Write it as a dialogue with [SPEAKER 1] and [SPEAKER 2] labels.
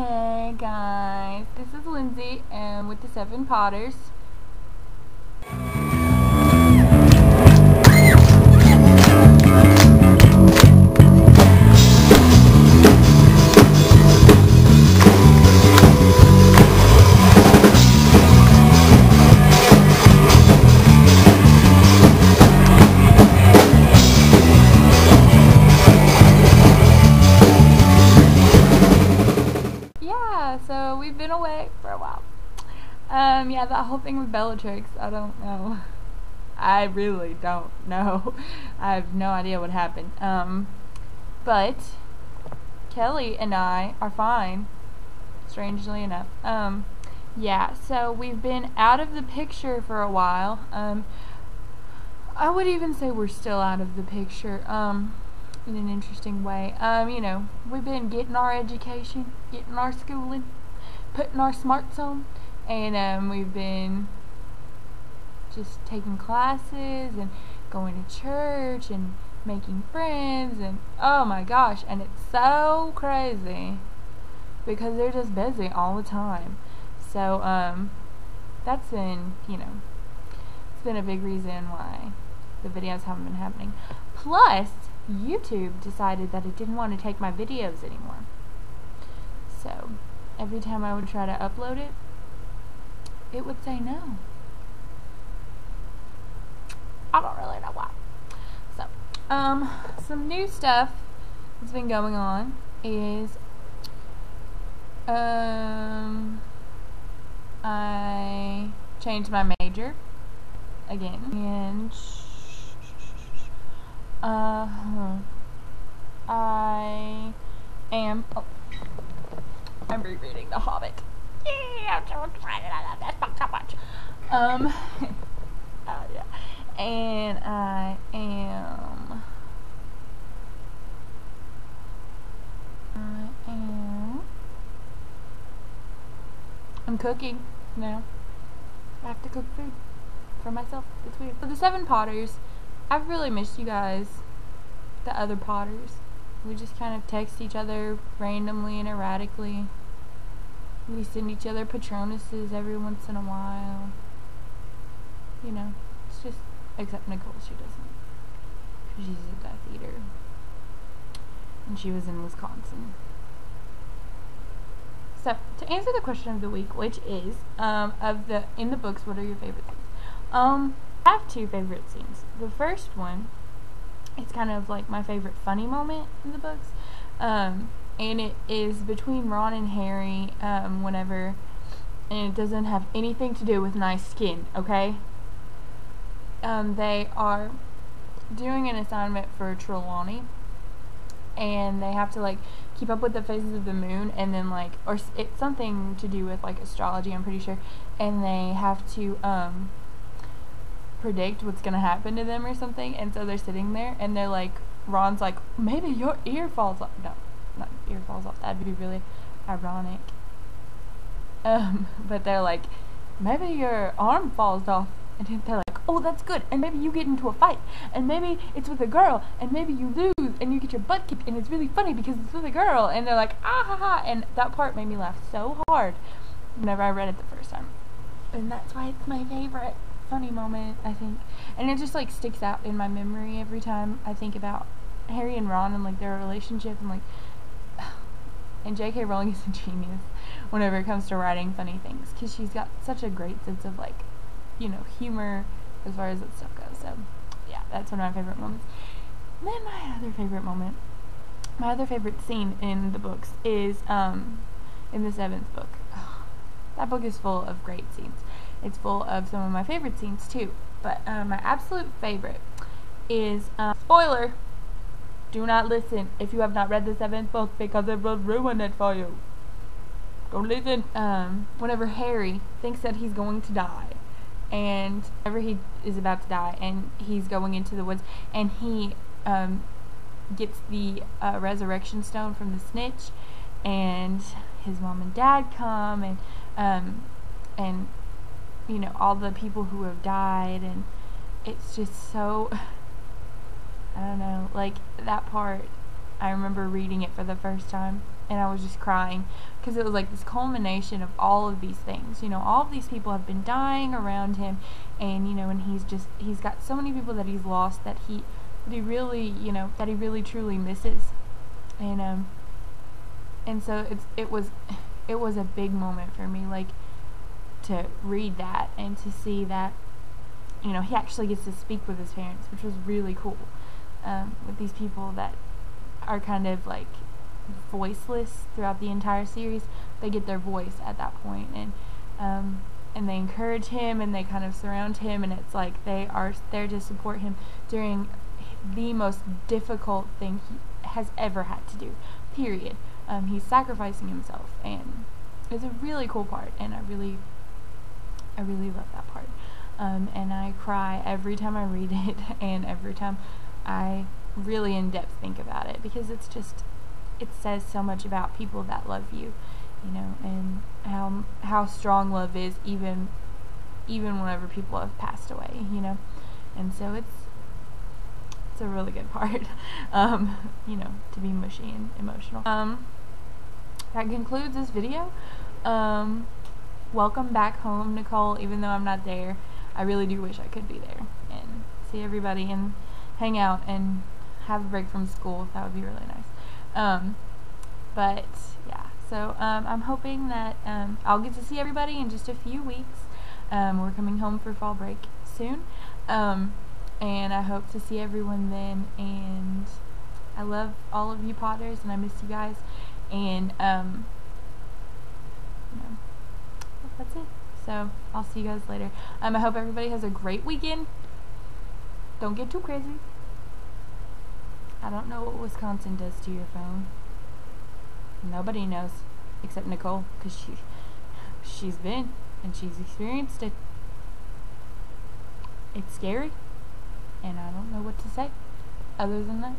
[SPEAKER 1] Hey guys, this is Lindsay and with the 7 Potters. So we've been away for a while. Yeah, that whole thing with Bellatrix, I don't know. I really don't know. I have no idea what happened. But Kelly and I are fine, strangely enough. Yeah, so we've been out of the picture for a while. I would even say we're still out of the picture, in an interesting way. You know, we've been getting our education, getting our schooling, putting our smarts on, and we've been just taking classes and going to church and making friends, and oh my gosh, and it's so crazy because they're just busy all the time. So that's been, you know, it's been a big reason why the videos haven't been happening. Plus, YouTube decided that it didn't want to take my videos anymore. So every time I would try to upload it, it would say no. I don't really know why. So, some new stuff that's been going on is, I changed my major again, and I am, I'm rereading The Hobbit. Yeah, I'm so excited. I love this book so much. Yeah. And I'm cooking now. I have to cook food for myself. It's weird. For the 7 Potters, I've really missed you guys, the other Potters. We just kind of text each other randomly and erratically. We send each other Patronuses every once in a while. You know, it's just, except Nicole, she doesn't. She's a Death Eater. And she was in Wisconsin. So, to answer the question of the week, which is, in the books, what are your favorite scenes? I have 2 favorite scenes. The first one, it's kind of like my favorite funny moment in the books. And it is between Ron and Harry, whenever, and it doesn't have anything to do with nice skin, okay? They are doing an assignment for Trelawney, and they have to, like, keep up with the phases of the moon, and then, like, or it's something to do with, like, astrology, I'm pretty sure, and they have to, predict what's gonna happen to them or something, and so they're sitting there, and they're like, Ron's like, maybe your ear falls off. No, not ear falls off, that'd be really ironic. But they're like, maybe your arm falls off, and they're like, oh, that's good, and maybe you get into a fight, and maybe it's with a girl, and maybe you lose, and you get your butt kicked, and it's really funny because it's with a girl, and they're like, ah ha ha, and that part made me laugh so hard whenever I read it the first time, and that's why it's my favorite funny moment, I think, and it just, like, sticks out in my memory every time I think about Harry and Ron and, like, their relationship, and, like, and J.K. Rowling is a genius whenever it comes to writing funny things, because she's got such a great sense of, like, you know, humor as far as that stuff goes. So yeah, that's one of my favorite moments. And then my other favorite scene in the books is in the 7th book. That book is full of great scenes. It's full of some of my favorite scenes too, but my absolute favorite is, spoiler, do not listen if you have not read the 7th book, because it will ruin it for you. Don't listen. Whenever Harry thinks that he's going to die, and whenever he is about to die, and he's going into the woods, and he gets the resurrection stone from the snitch, and his mom and dad come, and you know, all the people who have died, and it's just so, I don't know, like, that part I remember reading it for the first time, and I was just crying, because it was like this culmination of all of these things. You know, all of these people have been dying around him, and you know, and he's got so many people that he's lost that he really, you know, that he really truly misses. And so it was a big moment for me, like, to read that and to see that, you know, he actually gets to speak with his parents, which was really cool. With these people that are kind of like voiceless throughout the entire series, they get their voice at that point, and they encourage him, and they kind of surround him, and it's like they are there to support him during the most difficult thing he has ever had to do, period. He's sacrificing himself, and it's a really cool part, and I really love that part. And I cry every time I read it, and every time I really in depth think about it, because it says so much about people that love you, you know, and how strong love is, even whenever people have passed away, you know. And so it's a really good part, you know, to be mushy and emotional. That concludes this video. Welcome back home, Nicole. Even though I'm not there, I really do wish I could be there and see everybody and hang out and have a break from school. That would be really nice. But yeah, so I'm hoping that I'll get to see everybody in just a few weeks. We're coming home for fall break soon, and I hope to see everyone then. And I love all of you Potters, and I miss you guys. And you know, that's it. So I'll see you guys later. I hope everybody has a great weekend. Don't get too crazy. I don't know what Wisconsin does to your phone. Nobody knows except Nicole, because she's been and she's experienced it. It's scary, and I don't know what to say other than that.